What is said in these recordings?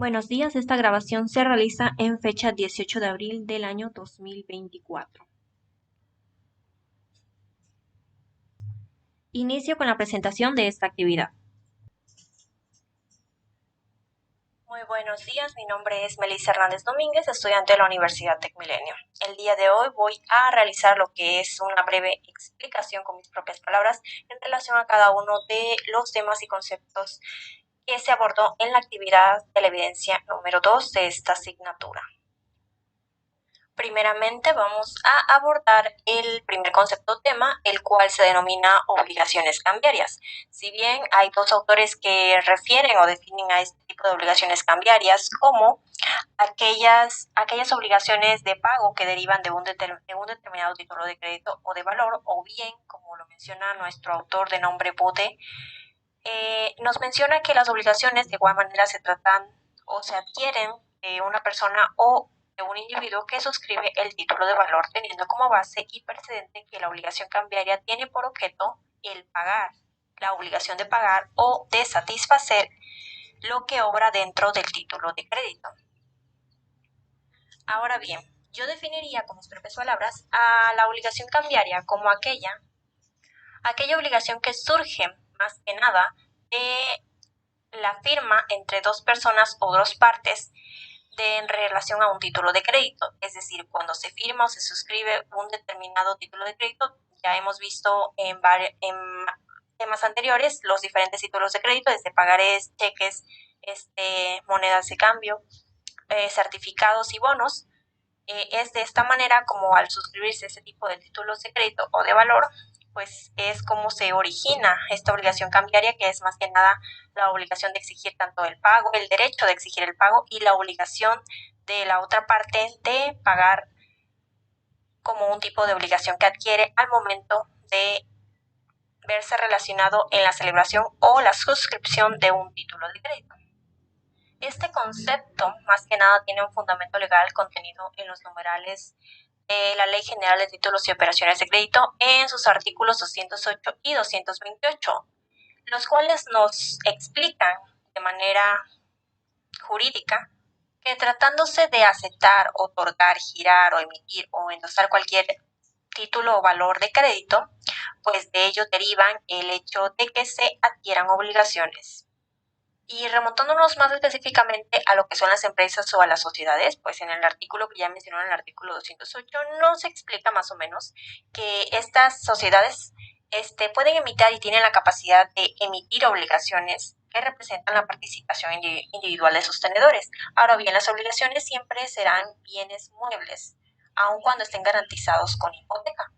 Buenos días, esta grabación se realiza en fecha 18 de abril del año 2024. Inicio con la presentación de esta actividad. Muy buenos días, mi nombre es Melissa Hernández Domínguez, estudiante de la Universidad TecMilenio. El día de hoy voy a realizar lo que es una breve explicación con mis propias palabras en relación a cada uno de los temas y conceptos que se abordó en la actividad de la evidencia número 2 de esta asignatura. Primeramente vamos a abordar el primer concepto o tema, el cual se denomina obligaciones cambiarias. Si bien hay dos autores que refieren o definen a este tipo de obligaciones cambiarias como aquellas obligaciones de pago que derivan de un determinado título de crédito o de valor, o bien, como lo menciona nuestro autor de nombre Bode, nos menciona que las obligaciones de igual manera se tratan o se adquieren de una persona o de un individuo que suscribe el título de valor, teniendo como base y precedente que la obligación cambiaria tiene por objeto el pagar, la obligación de pagar o de satisfacer lo que obra dentro del título de crédito. Ahora bien, yo definiría con mis propias palabras a la obligación cambiaria como aquella obligación que surge más que nada de la firma entre dos personas o dos partes en relación a un título de crédito. Es decir, cuando se firma o se suscribe un determinado título de crédito, ya hemos visto en temas anteriores los diferentes títulos de crédito, desde pagarés, cheques, monedas de cambio, certificados y bonos. Es de esta manera como al suscribirse ese tipo de títulos de crédito o de valor, pues es como se origina esta obligación cambiaria, que es más que nada la obligación de exigir tanto el pago, el derecho de exigir el pago y la obligación de la otra parte de pagar como un tipo de obligación que adquiere al momento de verse relacionado en la celebración o la suscripción de un título de crédito. Este concepto, más que nada, tiene un fundamento legal contenido en los numerales de la Ley General de Títulos y Operaciones de Crédito en sus artículos 208 y 228, los cuales nos explican de manera jurídica que tratándose de aceptar, otorgar, girar o emitir o endosar cualquier título o valor de crédito, pues de ello derivan el hecho de que se adquieran obligaciones. Y remontándonos más específicamente a lo que son las empresas o a las sociedades, pues en el artículo que ya mencioné, en el artículo 208, nos explica más o menos que estas sociedades pueden emitir y tienen la capacidad de emitir obligaciones que representan la participación individual de sus tenedores. Ahora bien, las obligaciones siempre serán bienes muebles, aun cuando estén garantizados con hipoteca,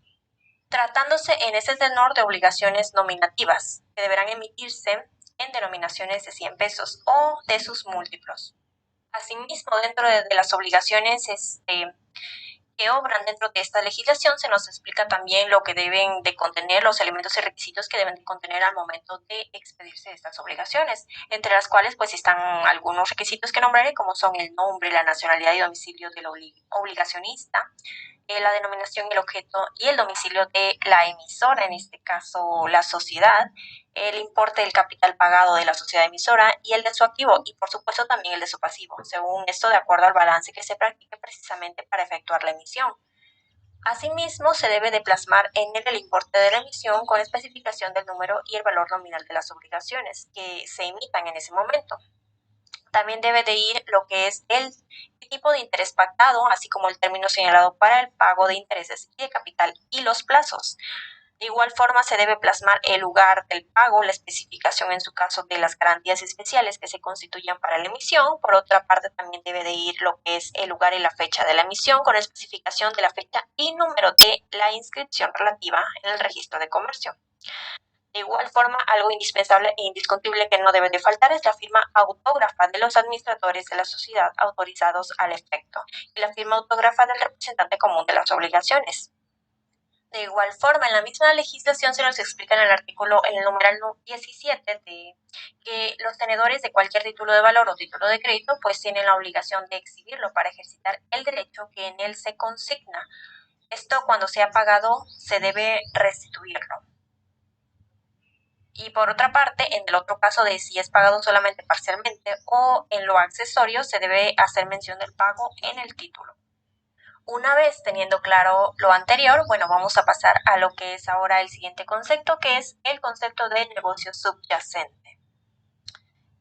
tratándose en ese tenor de obligaciones nominativas, que deberán emitirse en denominaciones de 100 pesos o de sus múltiplos. Asimismo, dentro de las obligaciones que obran dentro de esta legislación, se nos explica también lo que deben de contener, los elementos y requisitos que deben de contener al momento de expedirse estas obligaciones, entre las cuales pues están algunos requisitos que nombraré, como son el nombre, la nacionalidad y domicilio del obligacionista, la denominación, el objeto y el domicilio de la emisora, en este caso la sociedad, el importe del capital pagado de la sociedad emisora y el de su activo, y por supuesto también el de su pasivo, según esto de acuerdo al balance que se practique precisamente para efectuar la emisión. Asimismo, se debe de plasmar en él el importe de la emisión con especificación del número y el valor nominal de las obligaciones que se emitan en ese momento. También debe de ir lo que es el tipo de interés pactado, así como el término señalado para el pago de intereses y de capital y los plazos. De igual forma, se debe plasmar el lugar del pago, la especificación en su caso de las garantías especiales que se constituyan para la emisión. Por otra parte, también debe de ir lo que es el lugar y la fecha de la emisión, con especificación de la fecha y número de la inscripción relativa en el registro de comercio. De igual forma, algo indispensable e indiscutible que no debe de faltar es la firma autógrafa de los administradores de la sociedad autorizados al efecto y la firma autógrafa del representante común de las obligaciones. De igual forma, en la misma legislación se nos explica en el numeral 17, de que los tenedores de cualquier título de valor o título de crédito pues tienen la obligación de exhibirlo para ejercitar el derecho que en él se consigna. Esto, cuando sea pagado, se debe restituirlo. Y por otra parte, en el otro caso de si es pagado solamente parcialmente o en lo accesorio, se debe hacer mención del pago en el título. Una vez teniendo claro lo anterior, bueno, vamos a pasar a lo que es ahora el siguiente concepto, que es el concepto de negocio subyacente.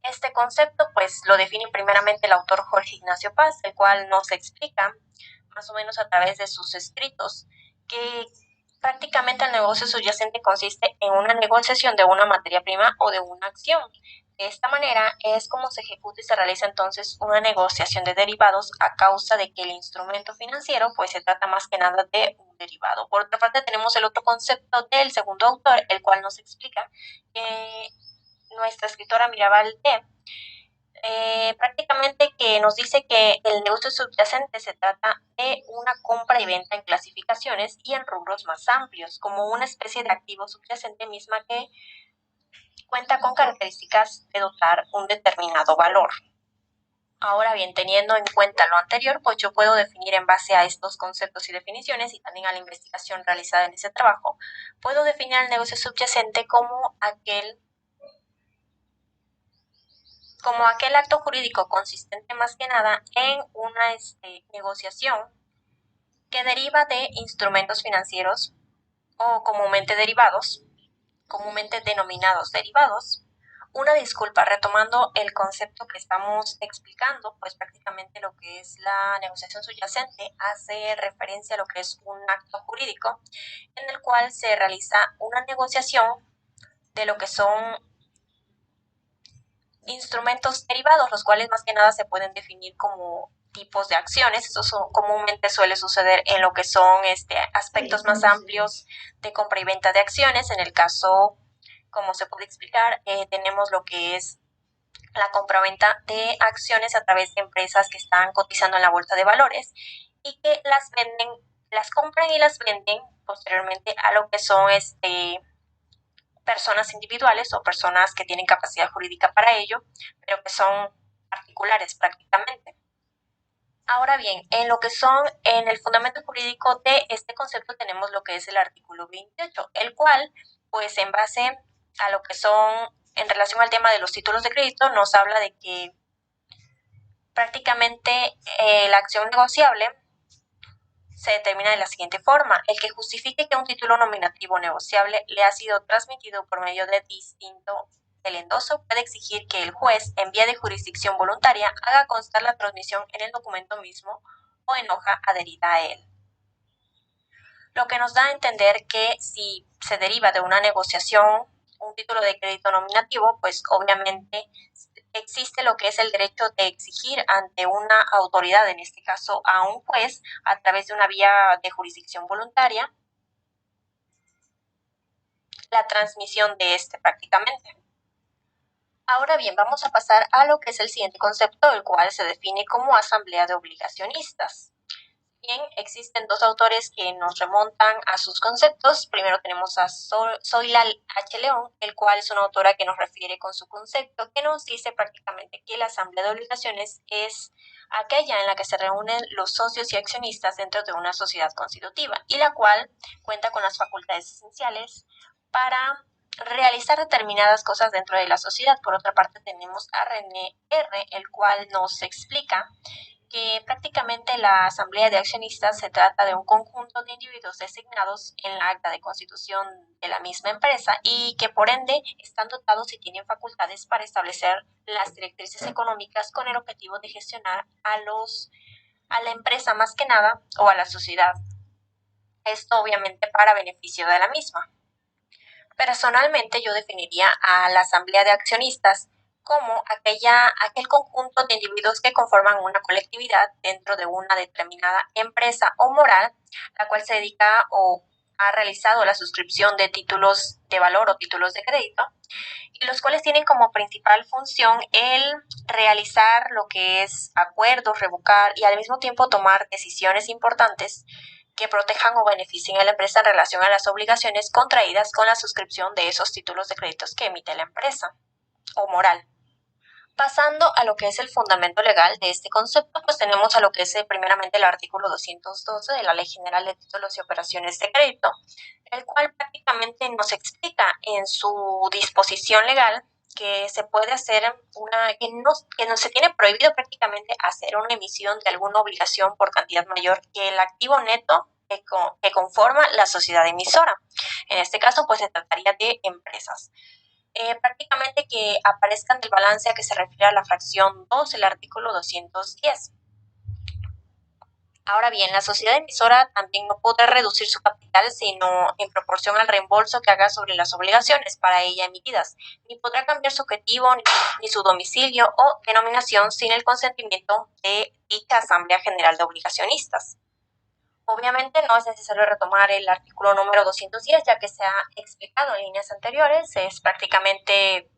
Este concepto, pues, lo define primeramente el autor Jorge Ignacio Paz, el cual nos explica, más o menos a través de sus escritos, que prácticamente el negocio subyacente consiste en una negociación de una materia prima o de una acción. De esta manera es como se ejecuta y se realiza entonces una negociación de derivados a causa de que el instrumento financiero pues se trata más que nada de un derivado. Por otra parte tenemos el otro concepto del segundo autor, el cual nos explica que nuestra escritora Mirabal T. Prácticamente que nos dice que el negocio subyacente se trata de una compra y venta en clasificaciones y en rubros más amplios, como una especie de activo subyacente misma que cuenta con características de dotar un determinado valor. Ahora bien, teniendo en cuenta lo anterior, pues yo puedo definir en base a estos conceptos y definiciones y también a la investigación realizada en ese trabajo, puedo definir el negocio subyacente como aquel acto jurídico consistente más que nada en una negociación que deriva de instrumentos financieros o comúnmente denominados derivados. Una disculpa, retomando el concepto que estamos explicando, pues prácticamente lo que es la negociación subyacente hace referencia a lo que es un acto jurídico en el cual se realiza una negociación de lo que son instrumentos derivados, los cuales más que nada se pueden definir como tipos de acciones. Eso comúnmente suele suceder en lo que son aspectos más amplios de compra y venta de acciones. En el caso, como se puede explicar, tenemos lo que es la compra-venta de acciones a través de empresas que están cotizando en la bolsa de valores y que las compran y las venden posteriormente a lo que son personas individuales o personas que tienen capacidad jurídica para ello, pero que son particulares prácticamente. Ahora bien, en el fundamento jurídico de este concepto tenemos lo que es el artículo 28, el cual, pues en base a lo que son, en relación al tema de los títulos de crédito, nos habla de que prácticamente la acción negociable se determina de la siguiente forma: el que justifique que un título nominativo negociable le ha sido transmitido por medio de distinto del endoso puede exigir que el juez, en vía de jurisdicción voluntaria, haga constar la transmisión en el documento mismo o en hoja adherida a él. Lo que nos da a entender que si se deriva de una negociación un título de crédito nominativo, pues obviamente existe lo que es el derecho de exigir ante una autoridad, en este caso a un juez, a través de una vía de jurisdicción voluntaria, la transmisión de prácticamente. Ahora bien, vamos a pasar a lo que es el siguiente concepto, el cual se define como asamblea de obligacionistas. Bien, existen dos autores que nos remontan a sus conceptos. Primero tenemos a Zoila H. León, el cual es una autora que nos refiere con su concepto, que nos dice prácticamente que la asamblea de obligaciones es aquella en la que se reúnen los socios y accionistas dentro de una sociedad constitutiva y la cual cuenta con las facultades esenciales para realizar determinadas cosas dentro de la sociedad. Por otra parte tenemos a René R., el cual nos explica que prácticamente la asamblea de accionistas se trata de un conjunto de individuos designados en la acta de constitución de la misma empresa y que por ende están dotados y tienen facultades para establecer las directrices económicas con el objetivo de gestionar a la empresa más que nada o a la sociedad. Esto obviamente para beneficio de la misma. Personalmente yo definiría a la asamblea de accionistas como aquel conjunto de individuos que conforman una colectividad dentro de una determinada empresa o moral, la cual se dedica o ha realizado la suscripción de títulos de valor o títulos de crédito, y los cuales tienen como principal función el realizar lo que es acuerdos, revocar y al mismo tiempo tomar decisiones importantes que protejan o beneficien a la empresa en relación a las obligaciones contraídas con la suscripción de esos títulos de créditos que emite la empresa o moral. Pasando a lo que es el fundamento legal de este concepto, pues tenemos a lo que es primeramente el artículo 212 de la Ley General de Títulos y Operaciones de Crédito, el cual prácticamente nos explica en su disposición legal que se puede hacer que no se tiene prohibido prácticamente hacer una emisión de alguna obligación por cantidad mayor que el activo neto que conforma la sociedad emisora. En este caso, pues se trataría de empresas. Prácticamente que aparezcan del balance a que se refiere a la fracción 2 del artículo 210. Ahora bien, la sociedad emisora también no podrá reducir su capital sino en proporción al reembolso que haga sobre las obligaciones para ella emitidas, ni podrá cambiar su objetivo ni su domicilio o denominación sin el consentimiento de dicha Asamblea General de Obligacionistas. Obviamente no es necesario retomar el artículo número 210, ya que se ha explicado en líneas anteriores, es prácticamente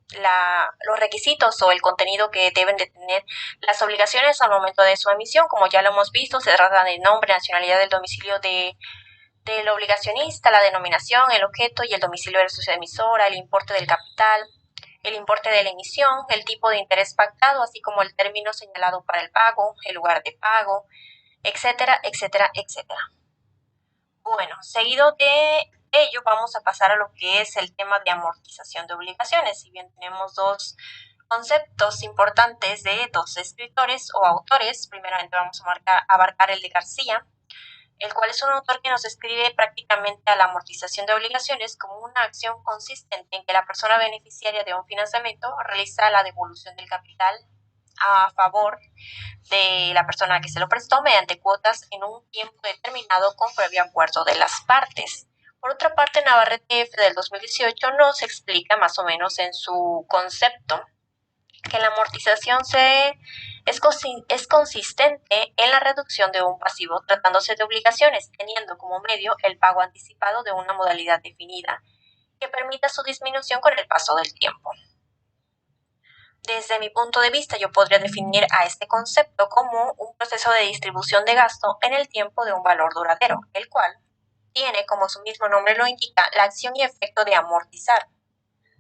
los requisitos o el contenido que deben de tener las obligaciones al momento de su emisión. Como ya lo hemos visto, se trata del nombre, nacionalidad, del domicilio del obligacionista, la denominación, el objeto y el domicilio de la sociedad emisora, el importe del capital, el importe de la emisión, el tipo de interés pactado, así como el término señalado para el pago, el lugar de pago, etcétera, etcétera, etcétera. Bueno, seguido de ello vamos a pasar a lo que es el tema de amortización de obligaciones. Si bien tenemos dos conceptos importantes de dos escritores o autores, primeramente vamos a abarcar el de García, el cual es un autor que nos describe prácticamente a la amortización de obligaciones como una acción consistente en que la persona beneficiaria de un financiamiento realiza la devolución del capital a favor de la persona que se lo prestó mediante cuotas en un tiempo determinado con previo acuerdo de las partes. Por otra parte, Navarrete del 2018 nos explica más o menos en su concepto que la amortización es consistente en la reducción de un pasivo tratándose de obligaciones, teniendo como medio el pago anticipado de una modalidad definida que permita su disminución con el paso del tiempo. Desde mi punto de vista, yo podría definir a este concepto como un proceso de distribución de gasto en el tiempo de un valor duradero, el cual tiene, como su mismo nombre lo indica, la acción y efecto de amortizar,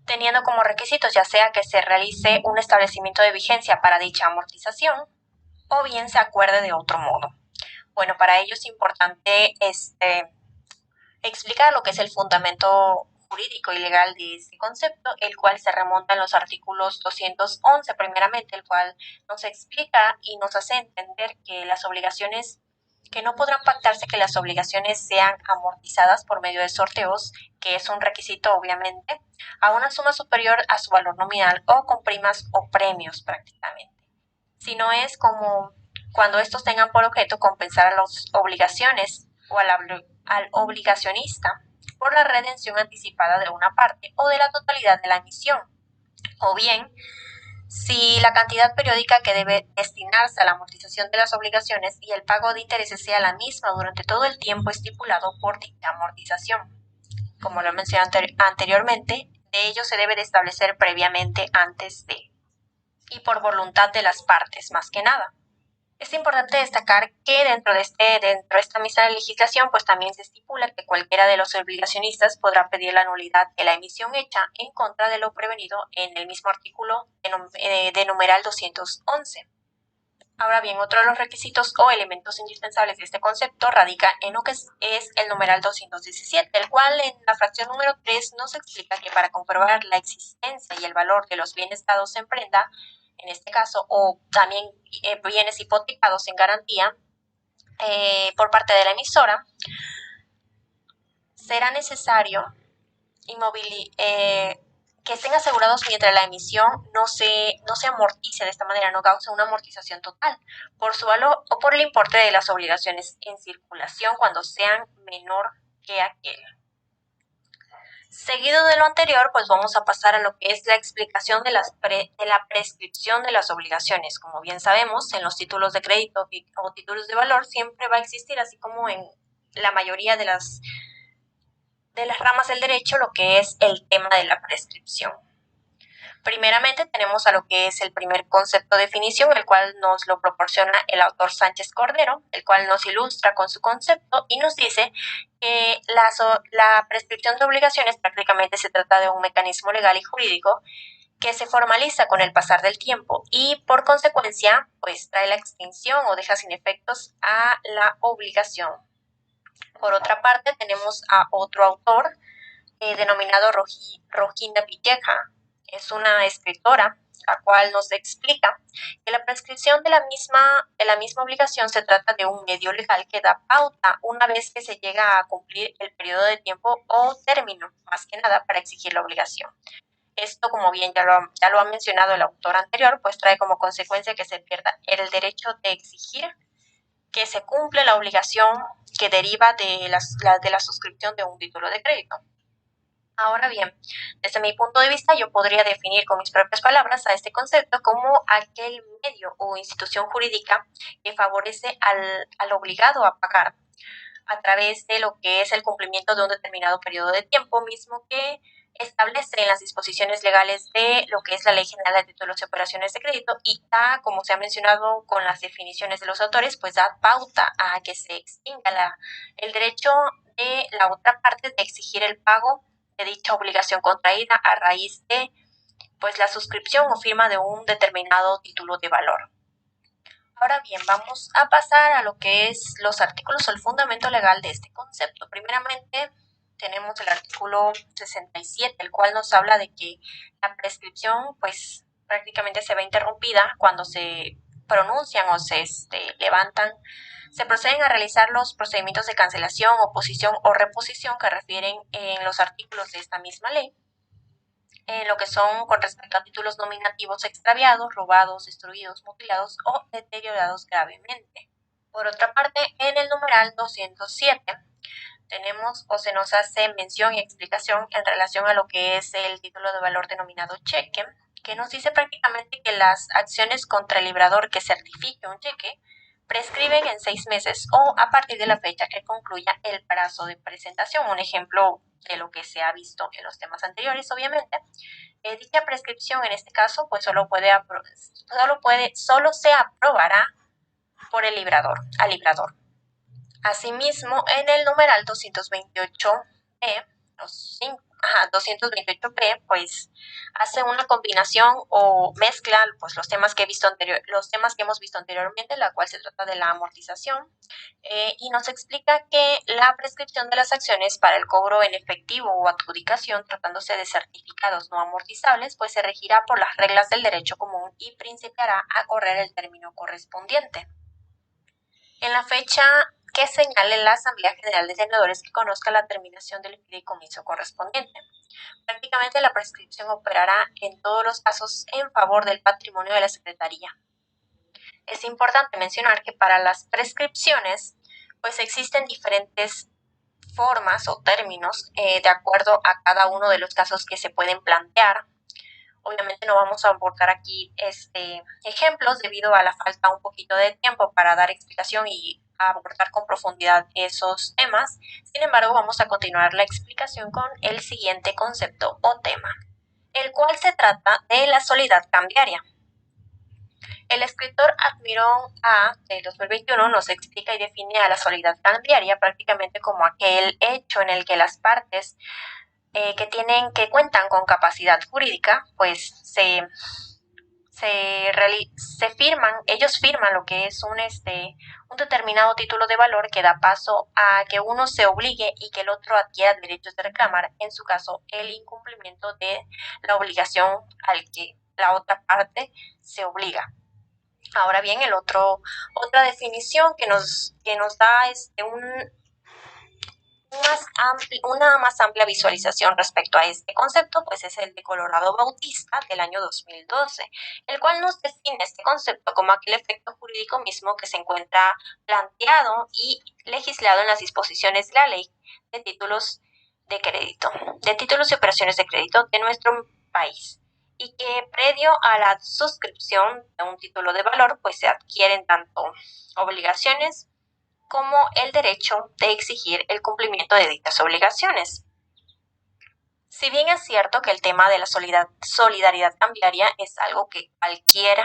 teniendo como requisitos ya sea que se realice un establecimiento de vigencia para dicha amortización o bien se acuerde de otro modo. Bueno, para ello es importante explicar lo que es el fundamento jurídico y legal de este concepto, el cual se remonta en los artículos 211 primeramente, el cual nos explica y nos hace entender que las obligaciones, que no podrán pactarse que las obligaciones sean amortizadas por medio de sorteos, que es un requisito obviamente, a una suma superior a su valor nominal o con primas o premios prácticamente. Si no es como cuando estos tengan por objeto compensar a las obligaciones o al obligacionista por la redención anticipada de una parte o de la totalidad de la emisión, o bien si la cantidad periódica que debe destinarse a la amortización de las obligaciones y el pago de intereses sea la misma durante todo el tiempo estipulado por dicha amortización. Como lo mencioné anteriormente, de ello se debe de establecer previamente antes de y por voluntad de las partes, más que nada. Es importante destacar que dentro de esta misma legislación, pues también se estipula que cualquiera de los obligacionistas podrá pedir la nulidad de la emisión hecha en contra de lo prevenido en el mismo artículo de numeral 211. Ahora bien, otro de los requisitos o elementos indispensables de este concepto radica en lo que es el numeral 217, el cual en la fracción número 3 nos explica que para comprobar la existencia y el valor de los bienes dados en prenda, en este caso, o también bienes hipotecados en garantía por parte de la emisora, será necesario que estén asegurados mientras la emisión no se amortice de esta manera, no cause una amortización total por su valor o por el importe de las obligaciones en circulación cuando sean menor que aquel. Seguido de lo anterior, pues vamos a pasar a lo que es la explicación de la prescripción de las obligaciones. Como bien sabemos, en los títulos de crédito o títulos de valor siempre va a existir, así como en la mayoría de las ramas del derecho, lo que es el tema de la prescripción. Primeramente tenemos a lo que es el primer concepto de definición, el cual nos lo proporciona el autor Sánchez Cordero, el cual nos ilustra con su concepto y nos dice que la prescripción de obligaciones prácticamente se trata de un mecanismo legal y jurídico que se formaliza con el pasar del tiempo y por consecuencia pues trae la extinción o deja sin efectos a la obligación. Por otra parte tenemos a otro autor denominado Rohinda Villeja. Es una escritora la cual nos explica que la prescripción de la misma obligación se trata de un medio legal que da pauta una vez que se llega a cumplir el periodo de tiempo o término, más que nada para exigir la obligación. Esto, como bien ya lo ha mencionado el autor anterior, pues trae como consecuencia que se pierda el derecho de exigir que se cumple la obligación que deriva de la suscripción de un título de crédito. Ahora bien, desde mi punto de vista, yo podría definir con mis propias palabras a este concepto como aquel medio o institución jurídica que favorece al obligado a pagar a través de lo que es el cumplimiento de un determinado periodo de tiempo, mismo que establece en las disposiciones legales de lo que es la Ley General de Títulos y Operaciones de Crédito y da, como se ha mencionado con las definiciones de los autores, pues da pauta a que se extinga el derecho de la otra parte de exigir el pago de dicha obligación contraída a raíz de pues la suscripción o firma de un determinado título de valor. Ahora bien, vamos a pasar a lo que es los artículos o el fundamento legal de este concepto. Primeramente, tenemos el artículo 67, el cual nos habla de que la prescripción pues prácticamente se ve interrumpida cuando se pronuncian o se levantan, se proceden a realizar los procedimientos de cancelación, oposición o reposición que refieren en los artículos de esta misma ley, en lo que son con respecto a títulos nominativos extraviados, robados, destruidos, mutilados o deteriorados gravemente. Por otra parte, en el numeral 207 tenemos o se nos hace mención y explicación en relación a lo que es el título de valor denominado cheque, que nos dice prácticamente que las acciones contra el librador que certifique un cheque prescriben en 6 meses o a partir de la fecha que concluya el plazo de presentación. Un ejemplo de lo que se ha visto en los temas anteriores, obviamente. Dicha prescripción en este caso pues solo se aprobará por el librador, al librador. Asimismo, en el numeral 228b, 228b, pues hace una combinación o mezcla pues los temas que hemos visto anteriormente, la cual se trata de la amortización, y nos explica que la prescripción de las acciones para el cobro en efectivo o adjudicación, tratándose de certificados no amortizables, pues se regirá por las reglas del derecho común y principiará a correr el término correspondiente en la fecha que señale la Asamblea General de Tenedores que conozca la terminación del fideicomiso correspondiente. Prácticamente la prescripción operará en todos los casos en favor del patrimonio de la Secretaría. Es importante mencionar que para las prescripciones pues existen diferentes formas o términos de acuerdo a cada uno de los casos que se pueden plantear. Obviamente no vamos a abordar aquí ejemplos debido a la falta un poquito de tiempo para dar explicación y abordar con profundidad esos temas. Sin embargo, vamos a continuar la explicación con el siguiente concepto o tema, el cual se trata de la soledad cambiaria. El escritor Admiron A. de 2021 nos explica y define a la soledad cambiaria prácticamente como aquel hecho en el que las partes que cuentan con capacidad jurídica, pues ellos firman lo que es un determinado título de valor que da paso a que uno se obligue y que el otro adquiera derechos de reclamar, en su caso, el incumplimiento de la obligación al que la otra parte se obliga. Ahora bien, otra definición que nos da una más amplia visualización respecto a este concepto, pues es el de Colorado Bautista del año 2012, el cual nos define este concepto como aquel efecto jurídico mismo que se encuentra planteado y legislado en las disposiciones de la ley de títulos de crédito, de títulos y operaciones de crédito de nuestro país, y que previo a la suscripción de un título de valor, pues se adquieren tanto obligaciones como el derecho de exigir el cumplimiento de dichas obligaciones. Si bien es cierto que el tema de la solidaridad cambiaria es algo que cualquier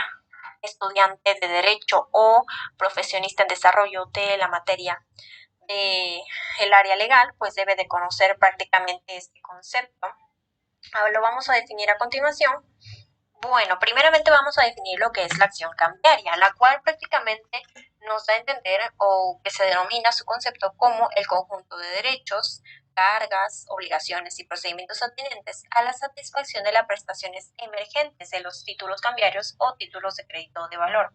estudiante de derecho o profesionista en desarrollo de la materia del área legal, pues debe de conocer prácticamente este concepto. Ahora lo vamos a definir a continuación Bueno, primeramente vamos a definir lo que es la acción cambiaria, la cual prácticamente nos da a entender o que se denomina su concepto como el conjunto de derechos, cargas, obligaciones y procedimientos atinentes a la satisfacción de las prestaciones emergentes de los títulos cambiarios o títulos de crédito de valor.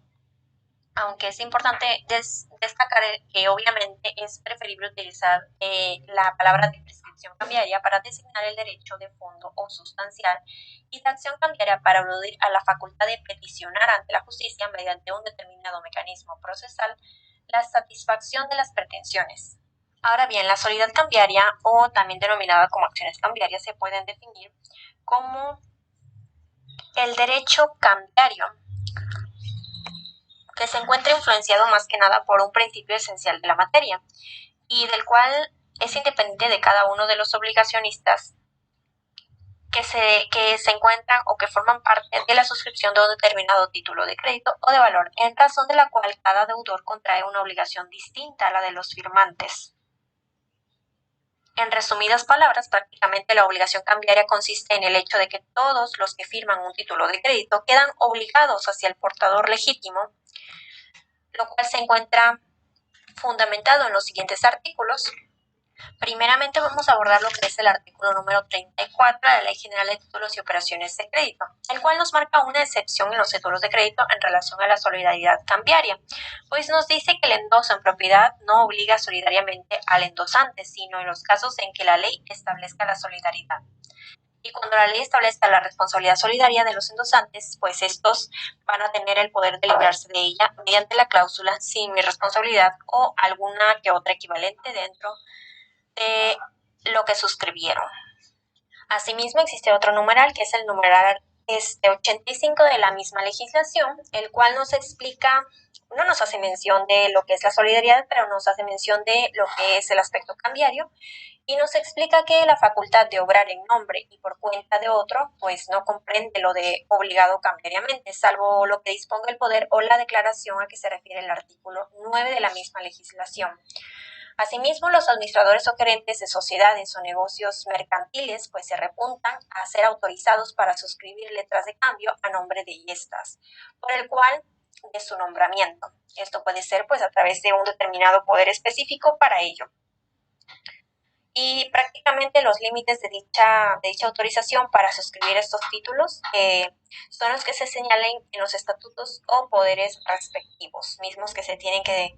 Aunque es importante destacar que obviamente es preferible utilizar la palabra de prescripción cambiaria para designar el derecho de fondo o sustancial y de acción cambiaria para aludir a la facultad de peticionar ante la justicia mediante un determinado mecanismo procesal la satisfacción de las pretensiones. Ahora bien, la solidad cambiaria o también denominada como acciones cambiarias se pueden definir como el derecho cambiario que se encuentra influenciado más que nada por un principio esencial de la materia y del cual es independiente de cada uno de los obligacionistas que se encuentran o que forman parte de la suscripción de un determinado título de crédito o de valor, en razón de la cual cada deudor contrae una obligación distinta a la de los firmantes. En resumidas palabras, prácticamente la obligación cambiaria consiste en el hecho de que todos los que firman un título de crédito quedan obligados hacia el portador legítimo, lo cual se encuentra fundamentado en los siguientes artículos. Primeramente vamos a abordar lo que es el artículo número 34 de la Ley General de Títulos y Operaciones de Crédito, el cual nos marca una excepción en los títulos de crédito en relación a la solidaridad cambiaria, pues nos dice que el endoso en propiedad no obliga solidariamente al endosante, sino en los casos en que la ley establezca la solidaridad. Y cuando la ley establezca la responsabilidad solidaria de los endosantes, pues estos van a tener el poder de librarse de ella mediante la cláusula sin mi responsabilidad o alguna que otra equivalente dentro de lo que suscribieron. Asimismo, existe otro numeral que es el numeral 85 de la misma legislación, el cual nos explica, no nos hace mención de lo que es la solidaridad, pero nos hace mención de lo que es el aspecto cambiario y nos explica que la facultad de obrar en nombre y por cuenta de otro, pues no comprende lo de obligado cambiariamente, salvo lo que disponga el poder o la declaración a que se refiere el artículo 9 de la misma legislación. Asimismo, los administradores o gerentes de sociedades o negocios mercantiles pues se repuntan a ser autorizados para suscribir letras de cambio a nombre de estas, por el cual de su nombramiento. Esto puede ser pues a través de un determinado poder específico para ello. Y prácticamente los límites de dicha autorización para suscribir estos títulos son los que se señalen en los estatutos o poderes respectivos, mismos que se tienen que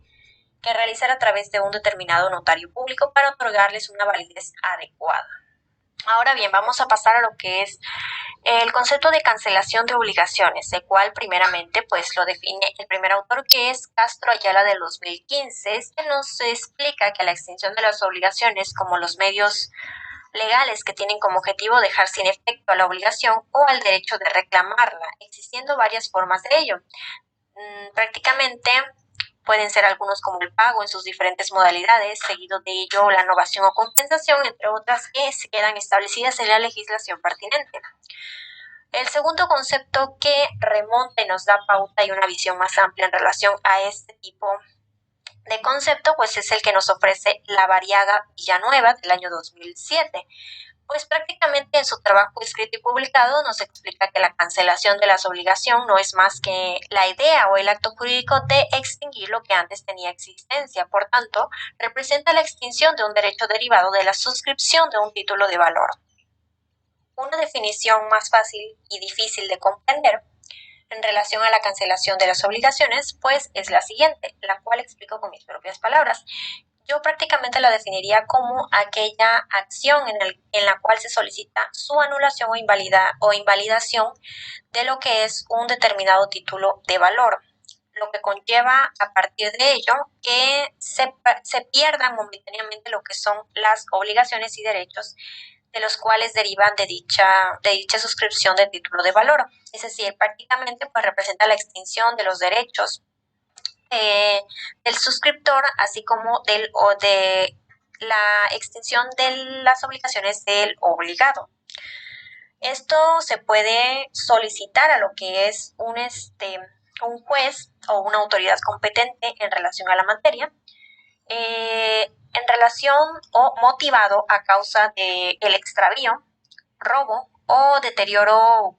realizar a través de un determinado notario público para otorgarles una validez adecuada. Ahora bien, vamos a pasar a lo que es el concepto de cancelación de obligaciones, el cual primeramente pues lo define el primer autor, que es Castro Ayala del 2015, que nos explica que la extinción de las obligaciones como los medios legales que tienen como objetivo dejar sin efecto a la obligación o al derecho de reclamarla, existiendo varias formas de ello. Prácticamente pueden ser algunos como el pago en sus diferentes modalidades, seguido de ello la innovación o compensación, entre otras que se quedan establecidas en la legislación pertinente. El segundo concepto que remonta y nos da pauta y una visión más amplia en relación a este tipo de concepto, pues es el que nos ofrece la Variaga Villanueva del año 2007, pues prácticamente en su trabajo escrito y publicado nos explica que la cancelación de las obligaciones no es más que la idea o el acto jurídico de extinguir lo que antes tenía existencia. Por tanto, representa la extinción de un derecho derivado de la suscripción de un título de valor. Una definición más fácil y difícil de comprender en relación a la cancelación de las obligaciones, pues es la siguiente, la cual explico con mis propias palabras. Yo prácticamente la definiría como aquella acción en la cual se solicita su anulación o invalidación de lo que es un determinado título de valor, lo que conlleva a partir de ello que se pierdan momentáneamente lo que son las obligaciones y derechos de los cuales derivan de dicha suscripción de título de valor. Es decir, prácticamente pues representa la extinción de los derechos del suscriptor, así como de la extinción de las obligaciones del obligado. Esto se puede solicitar a lo que es un juez o una autoridad competente en relación a la materia, en relación o motivado a causa del extravío, robo o deterioro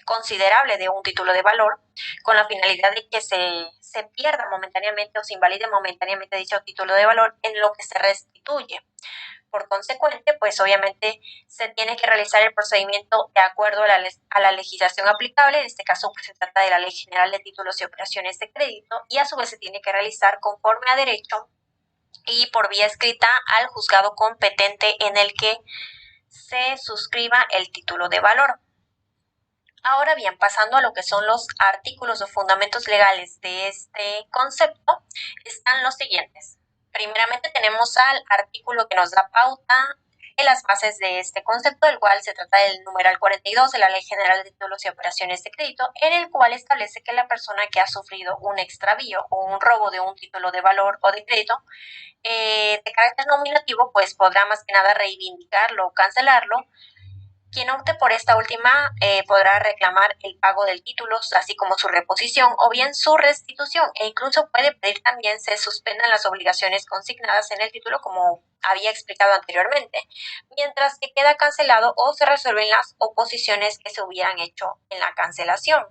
considerable de un título de valor con la finalidad de que se pierda momentáneamente o se invalide momentáneamente dicho título de valor en lo que se restituye. Por consecuente, pues obviamente se tiene que realizar el procedimiento de acuerdo a la legislación aplicable, en este caso pues se trata de la Ley General de Títulos y Operaciones de Crédito, y a su vez se tiene que realizar conforme a derecho y por vía escrita al juzgado competente en el que se suscriba el título de valor. Ahora bien, pasando a lo que son los artículos o fundamentos legales de este concepto, están los siguientes. Primeramente tenemos al artículo que nos da pauta de las bases de este concepto, el cual se trata del numeral 42 de la Ley General de Títulos y Operaciones de Crédito, en el cual establece que la persona que ha sufrido un extravío o un robo de un título de valor o de crédito de carácter nominativo, pues podrá más que nada reivindicarlo o cancelarlo. Quien opte por esta última podrá reclamar el pago del título, así como su reposición o bien su restitución, e incluso puede pedir también se suspendan las obligaciones consignadas en el título, como había explicado anteriormente, mientras que queda cancelado o se resuelven las oposiciones que se hubieran hecho en la cancelación.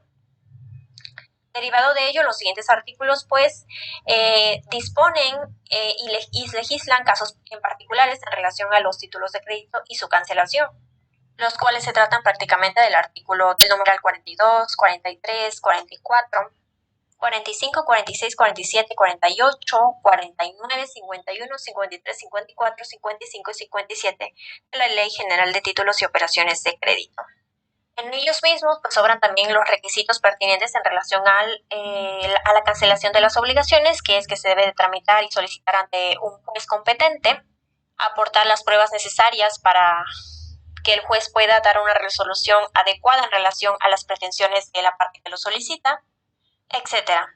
Derivado de ello, los siguientes artículos pues disponen y legislan casos en particulares en relación a los títulos de crédito y su cancelación, los cuales se tratan prácticamente del artículo del numeral 42, 43, 44, 45, 46, 47, 48, 49, 51, 53, 54, 55 y 57 de la Ley General de Títulos y Operaciones de Crédito. En ellos mismos pues sobran también los requisitos pertinentes en relación a la cancelación de las obligaciones, que es que se debe de tramitar y solicitar ante un juez competente, aportar las pruebas necesarias para que el juez pueda dar una resolución adecuada en relación a las pretensiones de la parte que lo solicita, etcétera.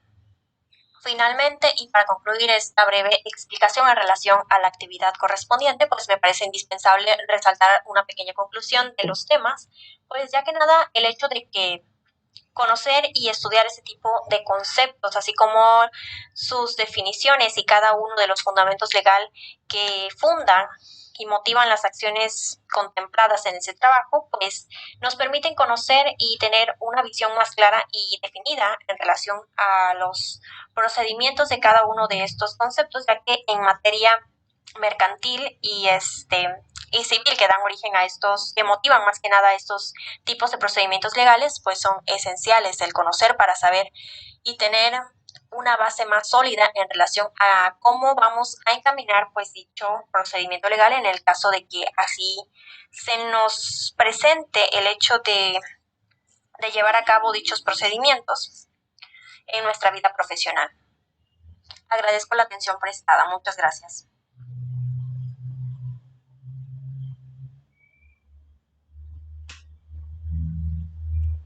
Finalmente, y para concluir esta breve explicación en relación a la actividad correspondiente, pues me parece indispensable resaltar una pequeña conclusión de los temas, pues ya que nada, el hecho de que conocer y estudiar ese tipo de conceptos, así como sus definiciones y cada uno de los fundamentos legales que fundan y motivan las acciones contempladas en ese trabajo, pues nos permiten conocer y tener una visión más clara y definida en relación a los procedimientos de cada uno de estos conceptos, ya que en materia mercantil y civil que dan origen a estos, que motivan más que nada a estos tipos de procedimientos legales, pues son esenciales el conocer para saber y tener una base más sólida en relación a cómo vamos a encaminar pues dicho procedimiento legal en el caso de que así se nos presente el hecho de llevar a cabo dichos procedimientos en nuestra vida profesional. Agradezco la atención prestada. Muchas gracias.